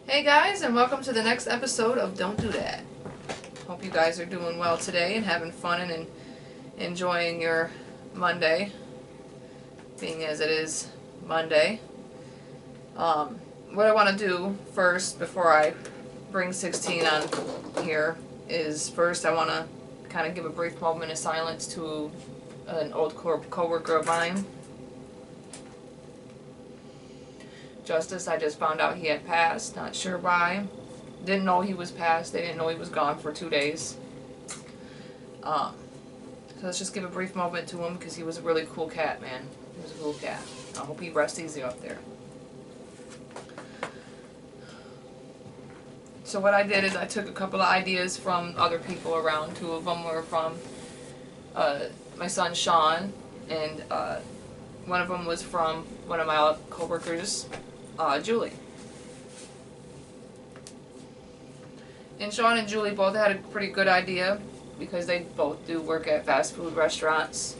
Hey guys, and welcome to the next episode of Don't Do That. Hope you guys are doing well today and having fun and enjoying your Monday, being as it is Monday. What I want to do first, before I bring 16 on here, is first I want to kind of give a brief moment of silence to an old co-worker of mine. Justice, I just found out he had passed, not sure why. Didn't know he was passed, they didn't know he was gone for 2 days. So let's just give a brief moment to him because he was a really cool cat, man. He was a cool cat. I hope he rests easy up there. So what I did is I took a couple of ideas from other people around. 2 of them were from my son Sean, and one of them was from one of my co-workers, Julie. And Sean and Julie both had a pretty good idea because they both do work at fast food restaurants.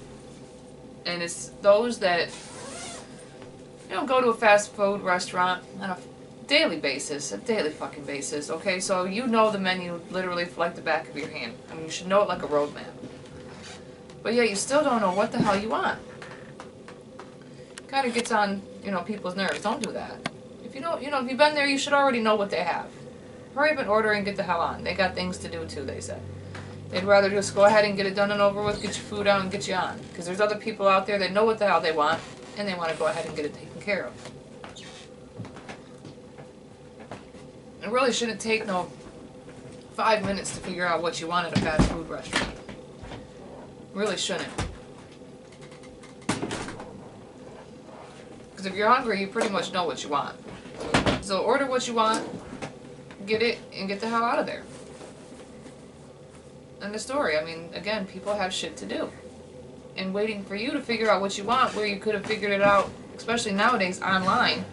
And it's those that go to a fast food restaurant on a daily basis, a daily fucking basis, okay? So you know the menu literally like the back of your hand. I mean, you should know it like a road map. But yet you still don't know what the hell you want. Kind of gets on, people's nerves. Don't do that. If you don't, if you've been there, you should already know what they have. Hurry up and order and get the hell on. They got things to do too, they said. They'd rather just go ahead and get it done and over with, get your food out and get you on. Because there's other people out there that know what the hell they want, and they want to go ahead and get it taken care of. It really shouldn't take no 5 minutes to figure out what you want at a fast food restaurant. Really shouldn't. Because if you're hungry, you pretty much know what you want. So order what you want, get it, and get the hell out of there. End of story. I mean, again, people have shit to do. And waiting for you to figure out what you want, where you could have figured it out, especially nowadays, online,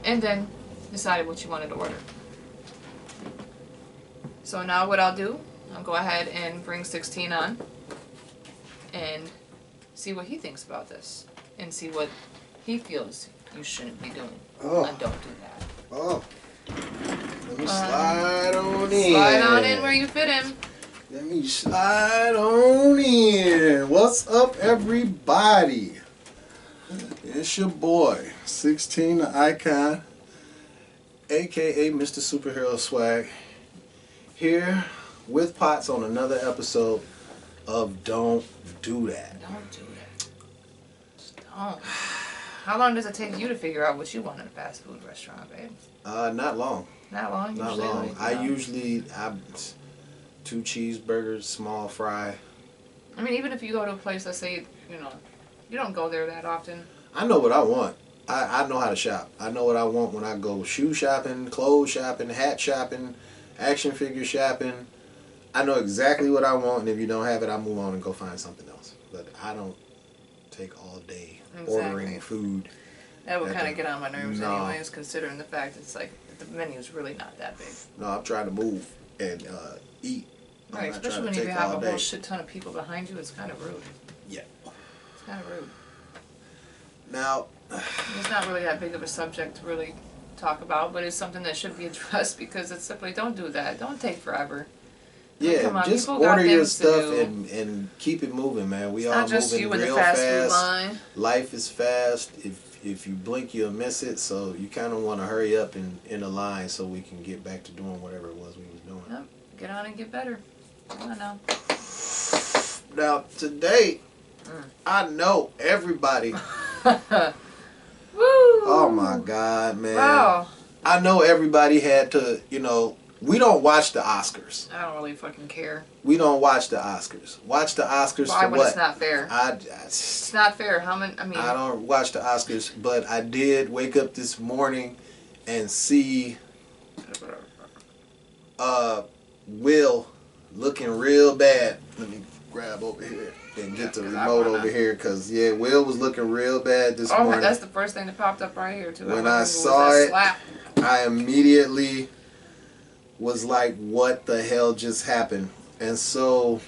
and then decided what you wanted to order. So now what I'll do, I'll go ahead and bring 16 on and see what he thinks about this. And see what he feels you shouldn't be doing. And don't do that. Oh. Let me slide on in. Slide on in where you fit in. Let me slide on in. What's up, everybody? It's your boy, 16 the Icon, a.k.a. Mr. Superhero Swag, here with Potts on another episode of Don't Do That. Don't do that. Don't. How long does it take you to figure out what you want at a fast food restaurant, babe? Not long. Not long? Not long. I 2 cheeseburgers, small fry. I mean, even if you go to a place, let's say, you don't go there that often. I know what I want. I know how to shop. I know what I want when I go shoe shopping, clothes shopping, hat shopping, action figure shopping. I know exactly what I want, and if you don't have it, I move on and go find something else. But I don't take all day ordering food. That would kind of get on my nerves anyways, considering the fact it's like the menu's really not that big. No, I'm trying to move and eat. Right, especially when you have a whole shit ton of people behind you, it's kind of rude. Yeah. It's kind of rude. Now, it's not really that big of a subject to really talk about, but it's something that should be addressed because it's simply, don't do that. Don't take forever. Yeah, come on, just order your stuff and keep it moving, man. We all moving real fast. Life is fast. If you blink, you'll miss it. So you kind of want to hurry up in a line so we can get back to doing whatever it was we was doing. Yep. Get on and get better. Come on now. Now today, I know everybody. Woo! Oh my God, man! Wow. I know everybody had to, we don't watch the Oscars. I don't really fucking care. We don't watch the Oscars. Watch the Oscars Why, to what? It's not fair. It's not fair. I don't watch the Oscars, but I did wake up this morning and see Will looking real bad. Let me grab over here and get the remote over here because, Will was looking real bad this morning. Oh, that's the first thing that popped up right here, too. When I saw it, I immediately was like, what the hell just happened? And so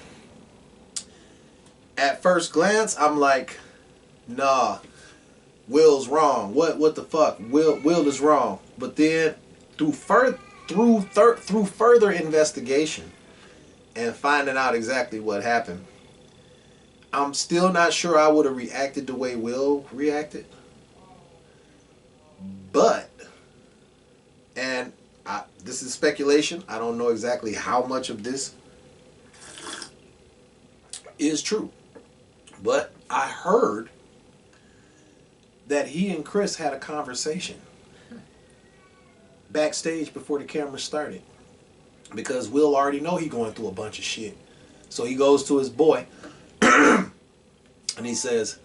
at first glance, I'm like, nah, Will's wrong. What the fuck? Will is wrong. But then through further investigation and finding out exactly what happened, I'm still not sure I would have reacted the way Will reacted. But, and this is speculation. I don't know exactly how much of this is true. But I heard that he and Chris had a conversation backstage before the camera started. Because Will already know he going through a bunch of shit. So he goes to his boy and he says,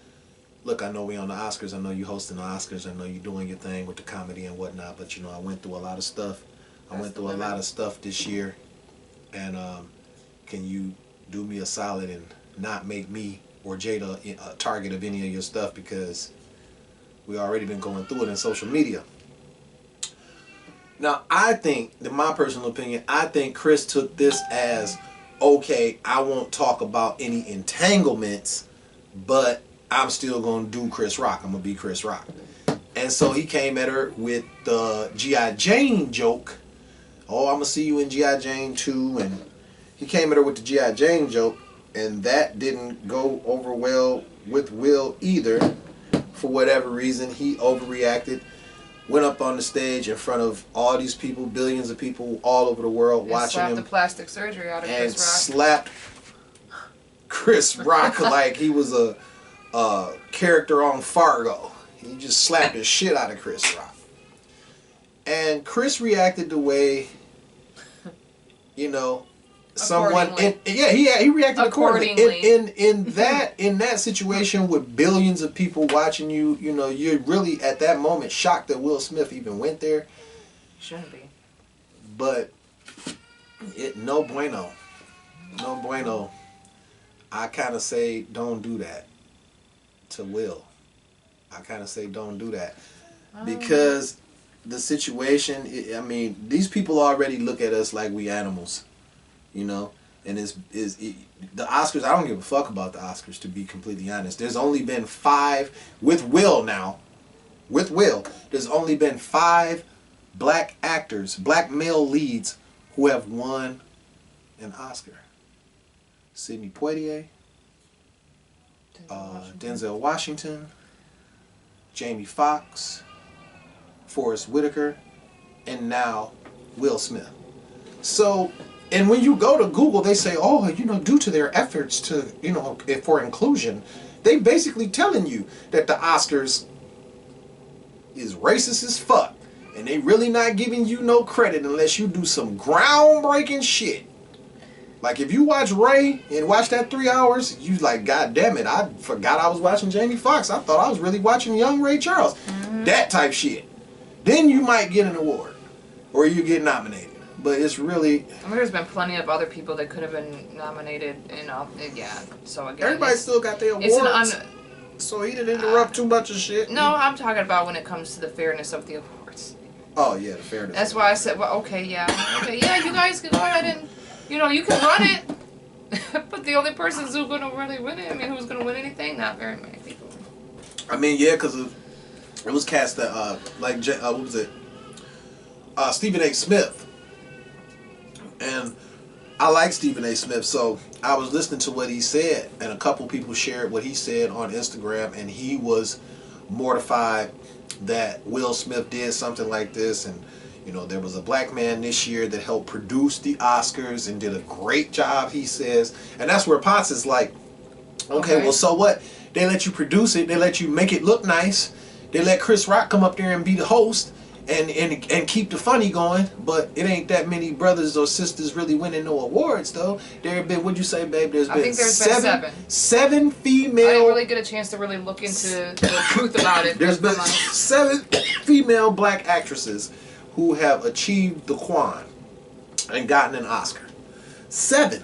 look, I know we on the Oscars. I know you hosting the Oscars. I know you doing your thing with the comedy and whatnot. But, I went through a lot of stuff. I went through a lot of stuff this year. And can you do me a solid and not make me or Jada a target of any of your stuff, because we already been going through it in social media. Now, I think, in my personal opinion, I think Chris took this as, okay, I won't talk about any entanglements, but I'm still going to do Chris Rock. I'm going to be Chris Rock. And so he came at her with the G.I. Jane joke. Oh, I'm going to see you in G.I. Jane 2. And he came at her with the G.I. Jane joke. And that didn't go over well with Will either. For whatever reason, he overreacted. Went up on the stage in front of all these people, billions of people all over the world, and watching him. Slapped the plastic surgery out of Chris Rock. And slapped Chris Rock like he was a character on Fargo. He just slapped the shit out of Chris Rock. And Chris reacted the way, someone, he reacted accordingly. In that situation with billions of people watching you, you're really at that moment shocked that Will Smith even went there. Shouldn't be. But no bueno. I kind of say don't do that to Will. I kind of say don't do that because the situation. These people already look at us like we animals. And the Oscars, I don't give a fuck about the Oscars, to be completely honest. There's only been 5, with Will, there's only been 5 black actors, black male leads, who have won an Oscar. Sidney Poitier, Denzel Washington, Jamie Foxx, Forrest Whitaker, and now Will Smith. So, and when you go to Google, they say, due to their efforts to, for inclusion, they basically telling you that the Oscars is racist as fuck. And they really not giving you no credit unless you do some groundbreaking shit. Like if you watch Ray and watch that 3 hours, you like, God damn it, I forgot I was watching Jamie Foxx. I thought I was really watching young Ray Charles. Mm-hmm. That type shit. Then you might get an award. Or you get nominated. But it's really... there's been plenty of other people that could have been nominated, so again... Everybody still got their awards, so he didn't interrupt too much of shit. No, I'm talking about when it comes to the fairness of the awards. Oh, yeah, the fairness. That's why I said, you guys can go ahead and, you can run it, but the only persons who are going to really win it, who's going to win anything? Not very many people. Because it was cast that, what was it? Stephen A. Smith. And I like Stephen A. Smith, so I was listening to what he said, and a couple people shared what he said on Instagram, and he was mortified that Will Smith did something like this. And there was a black man this year that helped produce the Oscars and did a great job, he says. And that's where Potts is like, okay, well, so what? They let you produce it, they let you make it look nice, they let Chris Rock come up there and be the host and keep the funny going, but it ain't that many brothers or sisters really winning no awards though. There have been, what'd you say, babe? I think there's been 7 female. I didn't really get a chance to really look into the truth about it. There's been 7 female black actresses who have achieved the Quan and gotten an Oscar. 7.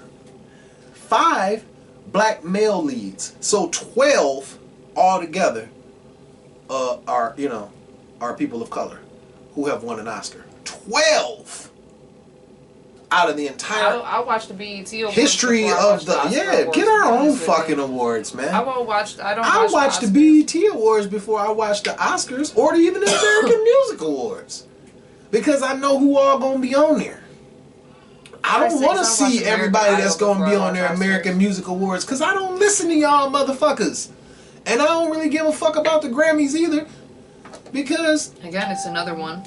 5 black male leads. So 12 altogether are people of color who have won an Oscar. 12 out of the entire I watched the BET Awards history of the get our own fucking awards, man. I watched the BET Awards before I watched the Oscars or even the American Music Awards. Because I know who all gonna be on there. I don't want to see everybody that's gonna be on their American Music Awards, because I don't listen to y'all motherfuckers. And I don't really give a fuck about the Grammys either. Because again, it's another one.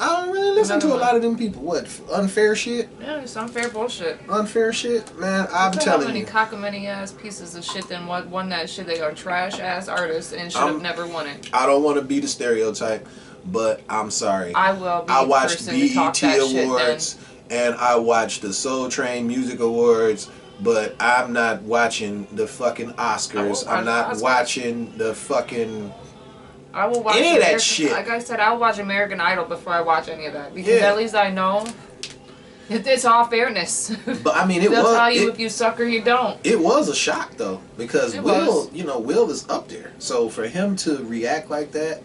I don't really listen to a lot of them people. What, unfair shit? Yeah, it's unfair bullshit. Unfair shit? Man, I'm telling you. How many cockamamie ass pieces of shit then won that shit? They are trash ass artists and should have never won it. I don't want to be the stereotype, but I'm sorry. I will be I watched BET Awards and I watched the Soul Train Music Awards, but I'm not watching the fucking Oscars. I'm not watching the fucking... I will watch any of that shit. Like I said, I'll watch American Idol before I watch any of that, because at least I know it's all fairness. But I mean, they'll tell you if you suck or you don't. It was a shock though, because Will is up there. So for him to react like that,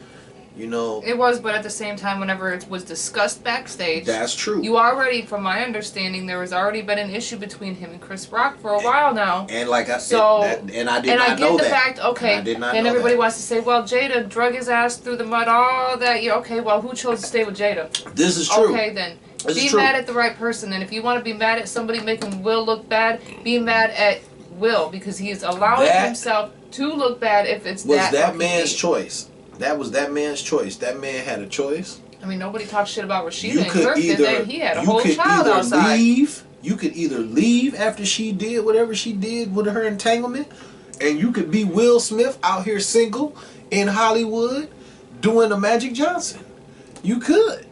it was. But at the same time, whenever it was discussed backstage, that's true. You already, from my understanding, there was already been an issue between him and Chris Rock for a while now. And like I and I get the fact. Okay, and everybody wants to say, well, Jada drug his ass through the mud, all that. Yeah, okay, well, who chose to stay with Jada? This is true. Okay, then. Be mad at the right person. Then, if you want to be mad at somebody making Will look bad, be mad at Will, because he is allowing himself to look bad. If it's that man's choice. That was that man's choice. That man had a choice. I mean, nobody talks shit about Rashida and Kirk, did they? He had a whole child outside. You could either leave after she did whatever she did with her entanglement, and you could be Will Smith out here single in Hollywood doing a Magic Johnson. You could.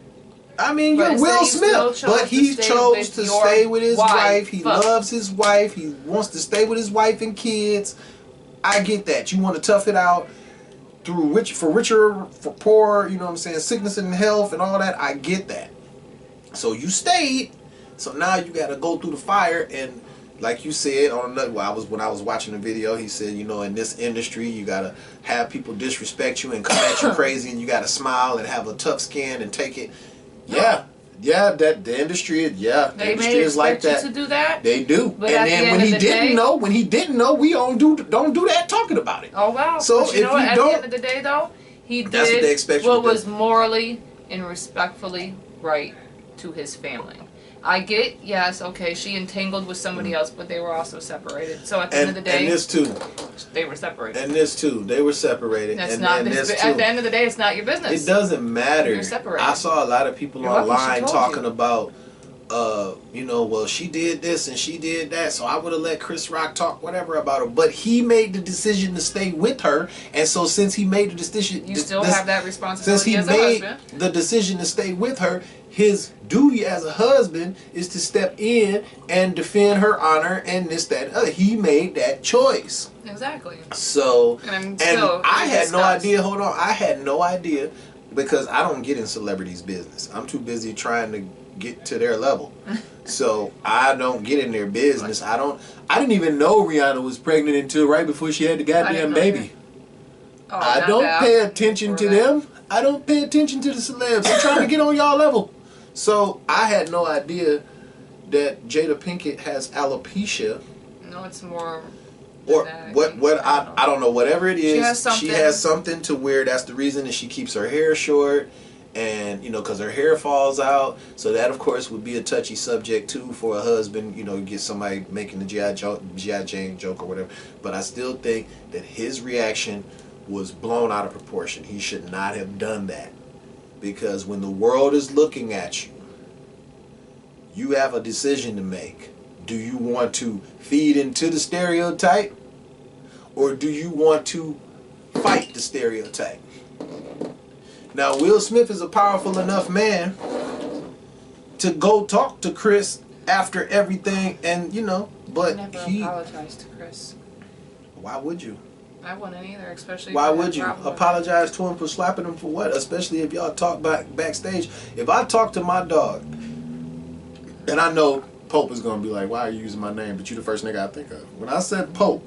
I mean, you're Will Smith, but he chose to stay with his wife. He loves his wife. He wants to stay with his wife and kids. I get that. You want to tough it out through richer, for poor, you know what I'm saying, sickness and health and all that. I get that. So you stayed. So now you got to go through the fire. And like you said on another, when I was watching the video, he said, in this industry, you got to have people disrespect you and come at you crazy, and you got to smile and have a tough skin and take it. Yeah, that the industry, the industry is like that. You to do that? They do. But and then when he didn't know, we don't do that talking about it. Oh wow. So but you know what? At the end of the day, though, he did what was morally and respectfully right to his family. I get, yes, okay, she entangled with somebody else, but they were also separated. So at the end of the day, and this too, they were separated. And this too, they were separated. That's not this. At the end of the day, it's not your business. It doesn't matter. You're separated. I saw a lot of people online talking about, well, she did this and she did that, so I would have let Chris Rock talk whatever about her. But he made the decision to stay with her, and so since he made the decision, you still have that responsibility as a husband. Since he made the decision to stay with her, his duty as a husband is to step in and defend her honor and this, that, and other. He made that choice. Exactly. So, and I had no idea, hold on, I had no idea, because I don't get in celebrities' business. I'm too busy trying to get to their level. So I don't get in their business. I didn't even know Rihanna was pregnant until right before she had the goddamn baby. Oh, I don't pay attention to them. I don't pay attention to the celebs. I'm trying to get on y'all level. So I had no idea that Jada Pinkett has alopecia. No, it's more. Or what I don't know, whatever it is, she has something to where that's the reason that she keeps her hair short, and because her hair falls out. So that of course would be a touchy subject too for a husband, get somebody making the G.I. Jane joke or whatever. But I still think that his reaction was blown out of proportion. He should not have done that. Because when the world is looking at you, you have a decision to make. Do you want to feed into the stereotype, or do you want to fight the stereotype? Now, Will Smith is a powerful enough man to go talk to Chris after everything, and but he never apologized to Chris. Why would you? I wouldn't either, especially. Why would you apologize to him for slapping him for what? Especially if y'all talk backstage. If I talk to my dog, and I know Pope is gonna be like, "Why are you using my name?" But you the first nigga I think of. When I said Pope,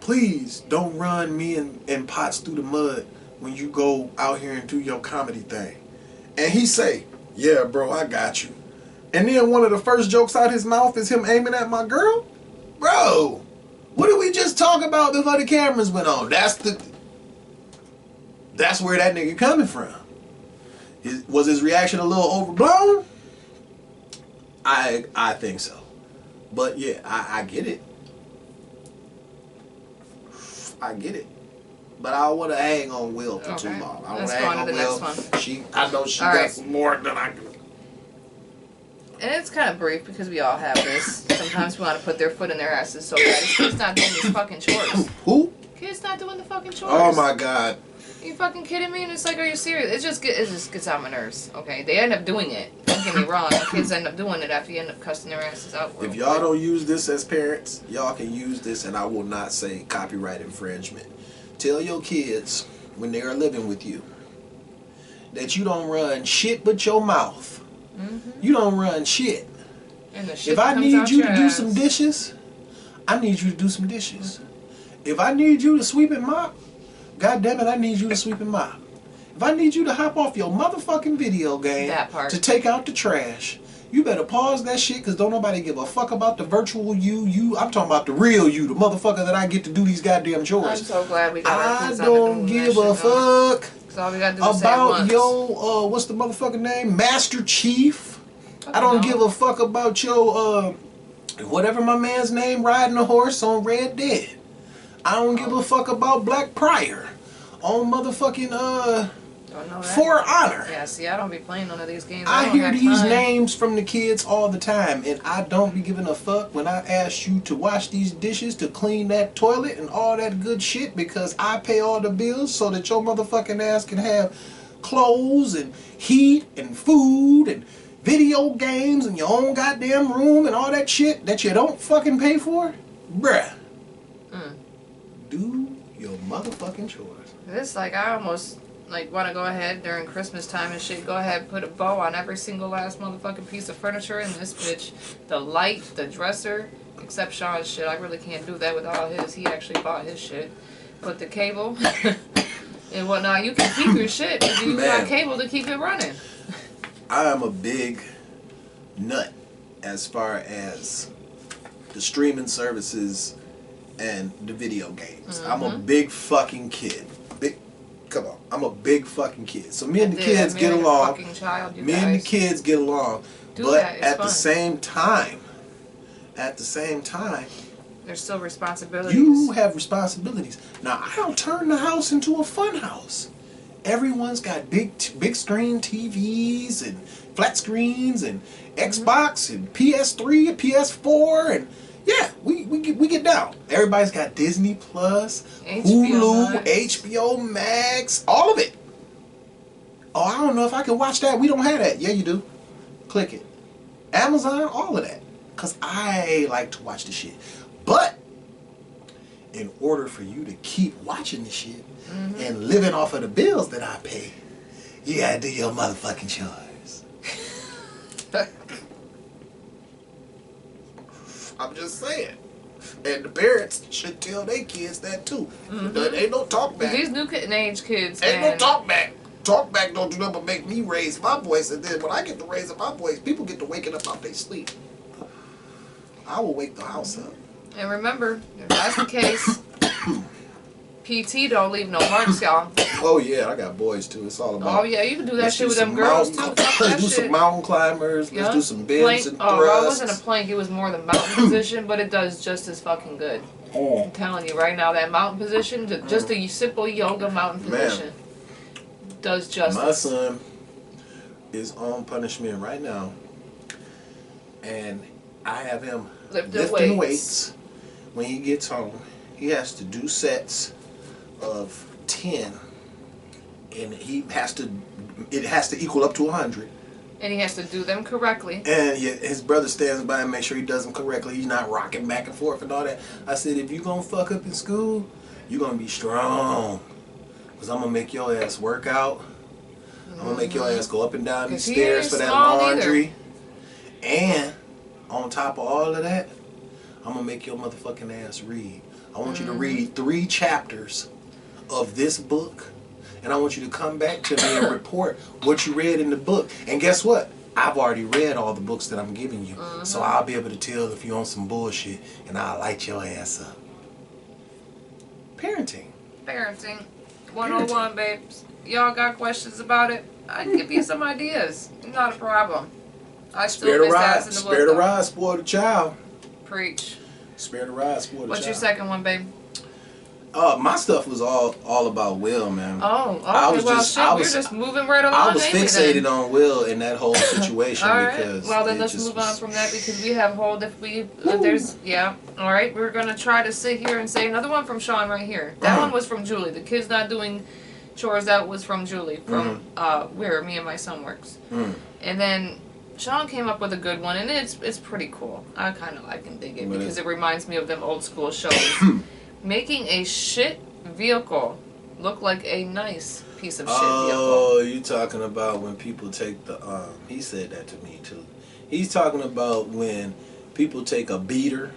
please don't run me and Potts through the mud when you go out here and do your comedy thing. And he say, "Yeah, bro, I got you." And then one of the first jokes out his mouth is him aiming at my girl, bro. What did we just talk about before the cameras went on? That's where that nigga coming from. Was his reaction a little overblown? I think so. But yeah, I get it. I get it. But I don't want to hang on Will for too long. I want to hang on Will. I know she got some more than I can. And it's kind of brief because we all have this. Sometimes we want to put their foot in their asses so bad. Kids not doing these fucking chores. Who? Kids not doing the fucking chores. Oh my God. Are you fucking kidding me? And it's like, are you serious? It just gets on my nerves. Okay, they end up doing it. Don't get me wrong. The kids end up doing it after you end up cussing their asses out. If y'all don't use this as parents, y'all can use this, and I will not say copyright infringement. Tell your kids when they are living with you that you don't run shit but your mouth. You don't run shit. And the shit if I need you to do ass. some dishes, I need you to do some dishes. If I need you to sweep and mop, God damn it, I need you to sweep and mop. If I need you to hop off your motherfucking video game to take out the trash, you better pause that shit, because don't nobody give a fuck about the virtual you. I'm talking about the real you, the motherfucker that I get to do these goddamn chores. I'm so glad we got our kids I don't give a fuck all we gotta do is about your, what's the motherfucking name? Master Chief. I don't give a fuck about your, whatever my man's name, riding a horse on Red Dead. I don't give a fuck about Black Prior on motherfucking, For Honor. Yeah, see, I don't be playing none of these games. I hear these names from the kids all the time, and I don't be giving a fuck when I ask you to wash these dishes, to clean that toilet, and all that good shit, because I pay all the bills so that your motherfucking ass can have clothes and heat and food and video games and your own goddamn room and all that shit that you don't fucking pay for. Bruh. Do your motherfucking chores. This, like, I almost want to go ahead during Christmas time and shit, go ahead and put a bow on every single last motherfucking piece of furniture in this bitch. The light, the dresser, except Sean's shit. I really can't do that with all his. He actually bought his shit. But the cable and whatnot, you can keep your shit, but you got cable to keep it running. I am a big nut as far as the streaming services and the video games. I'm a big fucking kid. Come on, I'm a big fucking kid. So me and the kids get along. Me and the kids get along. But at the same time, there's still responsibilities. You have responsibilities. Now, I don't turn the house into a fun house. Everyone's got big screen TVs and flat screens and Xbox and PS3 and PS4 and yeah, we get down. Everybody's got Disney Plus, Hulu, HBO Max, all of it. Oh, I don't know if I can watch that. We don't have that. Yeah, you do. Click it. Amazon, all of that. Because I like to watch the shit. But in order for you to keep watching the shit and living off of the bills that I pay, you gotta do your motherfucking chores. I'm just saying. And the parents should tell their kids that too. There ain't no talk back. These new age kids, ain't no talk back. Talk back don't do nothing but make me raise my voice, and then when I get to raising my voice, people get to waking up out their sleep. I will wake the house up. And remember, if that's the case, PT don't leave no marks, y'all. Oh yeah, I got boys too. It's all about. Oh yeah, you can do that shit with them girls too. Let's do some mountain climbers. Let's do some bends and thrusts. Oh, it wasn't a plank. It was more the mountain position, but it does just as fucking good. I'm telling you right now, that mountain position, just a simple yoga mountain position, does justice. My son is on punishment right now, and I have him lifting weights. When he gets home, he has to do sets of 10, and it has to equal up to 100. And he has to do them correctly. And his brother stands by and makes sure he does them correctly. He's not rocking back and forth and all that. I said, if you're going to fuck up in school, you're going to be strong. Because I'm going to make your ass work out. I'm going to make your ass go up and down these stairs for that laundry. And on top of all of that, I'm going to make your motherfucking ass read. I want you to read 3 chapters of this book. And I want you to come back to me and report what you read in the book. And guess what? I've already read all the books that I'm giving you. So I'll be able to tell if you're on some bullshit, and I'll light your ass up. Parenting. Parenting 101, babes. Y'all got questions about it? I can give you some ideas. Not a problem. I still Spare the miss ride. ass in the Spare the book. ride, spoil the child. Preach. Spare the ride, spoil the What's child. your second one, babe? My stuff was all about Will, man. Oh, okay. I was Well, just, shit, we're just moving right along. I was ain't we, fixated then? on Will in that whole situation All right. because. Well, then it let's just move was- on from that because we have whole. There's yeah. All right, we're gonna try to sit here and say another one from Sean right here. That one was from Julie. The kid's not doing chores. That was from Julie from where me and my son works. And then Sean came up with a good one, and it's pretty cool. I kind of like and dig it because it reminds me of them old school shows. Making a shit vehicle look like a nice piece of shit vehicle. Oh, you talking about when people take the he said that to me too. He's talking about when people take a beater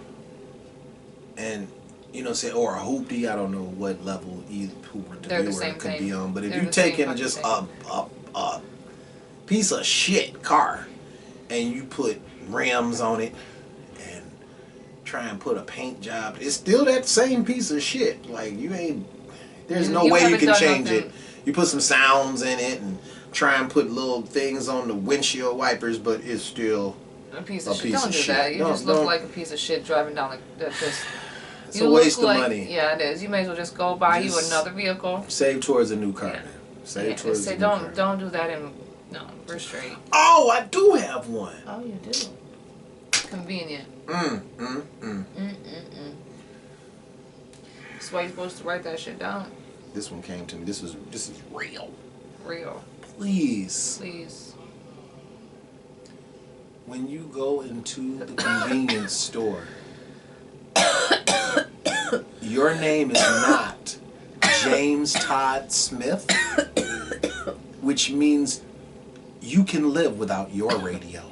and say or a hoopty, I don't know what level either They're the viewer same could thing. be on, but if They're you the same take in fucking just thing. a piece of shit car and you put rims on it and try and put a paint job, it's still that same piece of shit. Like there's no way you can change it. You put some sounds in it and try and put little things on the windshield wipers, but it's still a piece of shit. Don't do that. You just look like a piece of shit driving down like that. It's a waste of money. Yeah, it is. You may as well just go buy you another vehicle. Save towards a new car, man. Save towards a new car. Don't do that no, we're straight. Oh, I do have one. Oh, you do. Convenient. That's why you're supposed to write that shit down. This one came to me. This is real. Real. Please. When you go into the convenience store, your name is not James Todd Smith, which means you can live without your radio.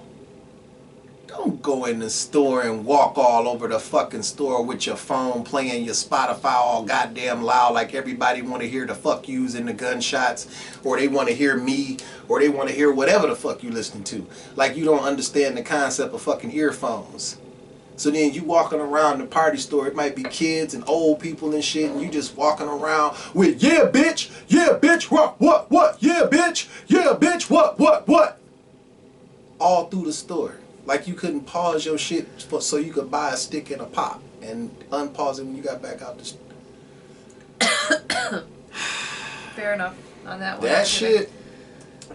Don't go in the store and walk all over the fucking store with your phone playing your Spotify all goddamn loud like everybody want to hear the fuck yous in the gunshots, or they want to hear me, or they want to hear whatever the fuck you listening to. Like you don't understand the concept of fucking earphones. So then you walking around the party store, it might be kids and old people and shit, and you just walking around with, yeah bitch, what, yeah bitch, what, all through the store. Like you couldn't pause your shit so you could buy a stick and a pop and unpause it when you got back out the store. Fair enough on that one. That shit,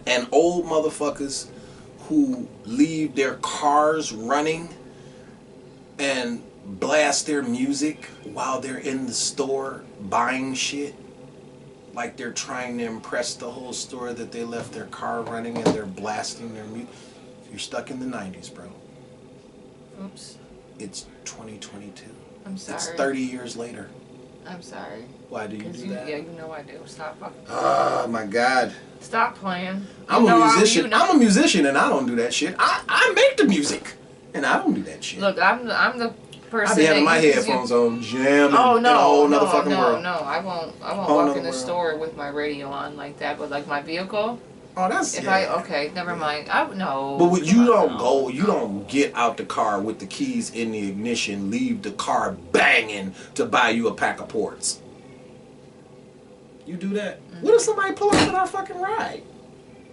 and old motherfuckers who leave their cars running and blast their music while they're in the store buying shit. Like they're trying to impress the whole store that they left their car running and they're blasting their music. You're stuck in the 90s, bro. Oops. It's 2022. I'm sorry. It's 30 years later. I'm sorry. Why do you do that? Yeah, you know I do. Stop fucking. Oh my God. Stop playing. I'm a musician. I'm a musician and I don't do that shit. I make the music and I don't do that shit. Look, I'm the person. I be having my headphones on, jamming. Oh no, in a whole no, nother fucking world. no! I won't walk in the store with my radio on like that. But like my vehicle. Oh, that's okay, never mind. No. But you don't get out the car with the keys in the ignition, leave the car banging to buy you a pack of ports. You do that? What if somebody pull up in our fucking ride?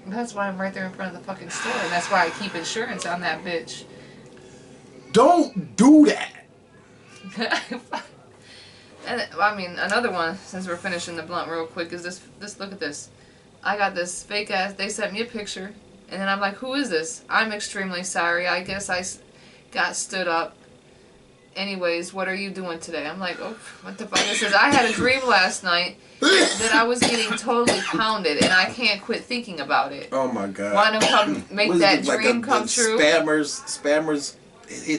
That's why I'm right there in front of the fucking store, and that's why I keep insurance on that bitch. Don't do that. And I mean, another one, since we're finishing the blunt real quick, is this. Look at this. I got this fake ass. They sent me a picture, and then I'm like, "Who is this?" I'm extremely sorry. I guess I got stood up. Anyways, what are you doing today? I'm like, oh, what the fuck? It says I had a dream last night that I was getting totally pounded, and I can't quit thinking about it. Oh my God! Want to come make that dream come true? Spammers,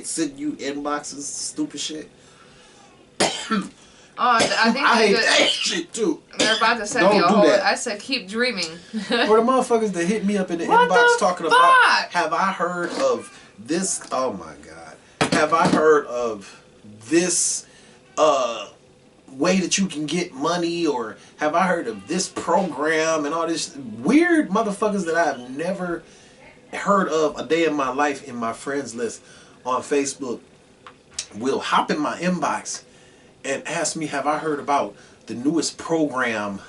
send you inboxes, stupid shit. I think I hate that shit too. They're about to send me a whole. I said, keep dreaming. Or the motherfuckers that hit me up in the inbox talking about, have I heard of this? Oh my God. Have I heard of this way that you can get money? Or have I heard of this program and all this weird motherfuckers that I've never heard of a day in my life in my friends list on Facebook will hop in my inbox and ask me, have I heard about the newest program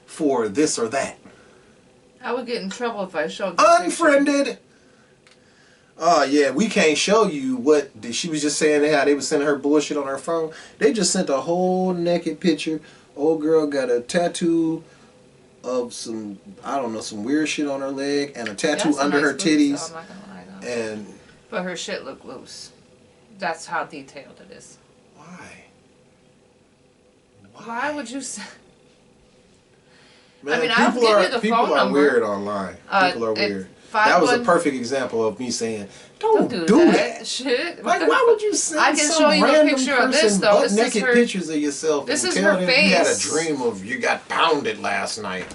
for this or that? I would get in trouble if I showed the Unfriended. Oh yeah, we can't show you what she was just saying. How they was sending her bullshit on her phone. They just sent a whole naked picture. Old girl got a tattoo of some, I don't know, some weird shit on her leg and a tattoo under her titties. I'm not gonna lie, though. And but her shit looked loose. That's how detailed it is. why? Why would you say? Man, I mean, I'll give you the phone number. People are weird online. People are weird. That was a perfect example of me saying, don't do that. Shit. Like, why would you send I can some show you a random picture of this, person though. This butt naked is her, pictures of yourself this and is tell her them face. you had a dream of you got pounded last night?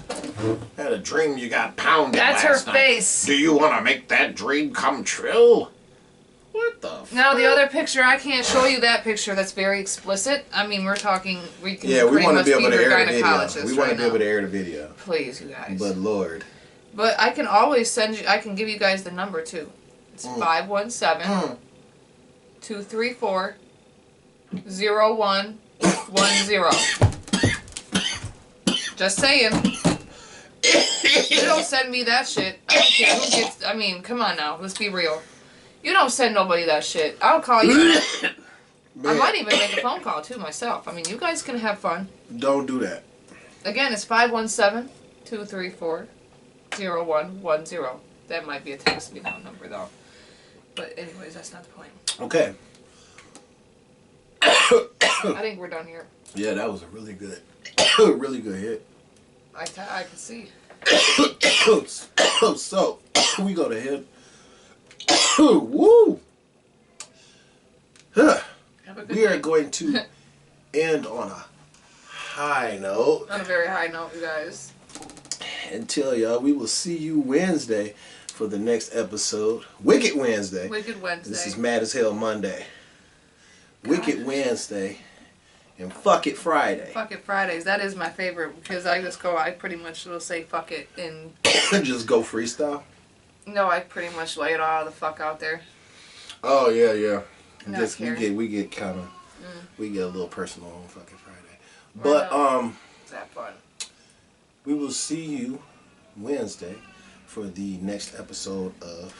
Had a dream you got pounded That's last her night. face. Do you want to make that dream come true? What the fuck? Now, the other picture, I can't show you that picture. That's very explicit. I mean, we're talking, we can we want to be able to air the gynecologist video. We want to right be able now. to air the video. Please, you guys. But Lord. But I can always send you, I can give you guys the number too. It's 517 234 0110. Just saying. You don't send me that shit. I don't care who gets, I mean, come on now, let's be real. You don't send nobody that shit. I'll call you. I might even make a phone call too myself. I mean, you guys can have fun. Don't do that. Again, it's 517 234 0110. That might be a text me now number though. But anyways, that's not the point. Okay. I think we're done here. Yeah, that was a really good hit. I can see. So, we go to hit. Woo! We are going to end on a high note. On a very high note, you guys. And tell y'all, we will see you Wednesday for the next episode. Wicked Wednesday. Wicked Wednesday. This is Mad as Hell Monday. God. Wicked Wednesday. And Fuck It Friday. Fuck It Fridays. That is my favorite because I pretty much will say fuck it and just go freestyle? No, I pretty much lay it all the fuck out there. Oh, yeah. Just we get kind of, we get a little personal on Fuck It Friday. But, is that fun? We will see you Wednesday for the next episode of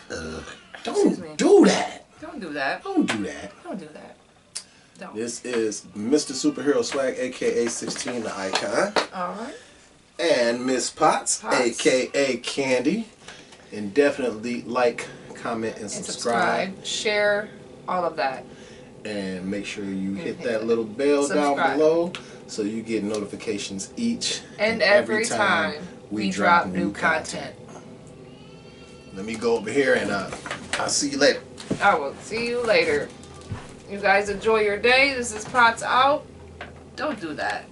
Don't do that. Don't do that. Don't do that. Don't do that. Don't. This is Mr. Superhero Swag, aka 16 the Icon. Alright. And Miss Potts, aka Candi. And definitely like, comment, and subscribe. Share all of that. And make sure you hit that little bell down below so you get notifications each and every time we drop new content. Let me go over here and I'll see you later. I will see you later. You guys enjoy your day. This is Potts out. Don't do that.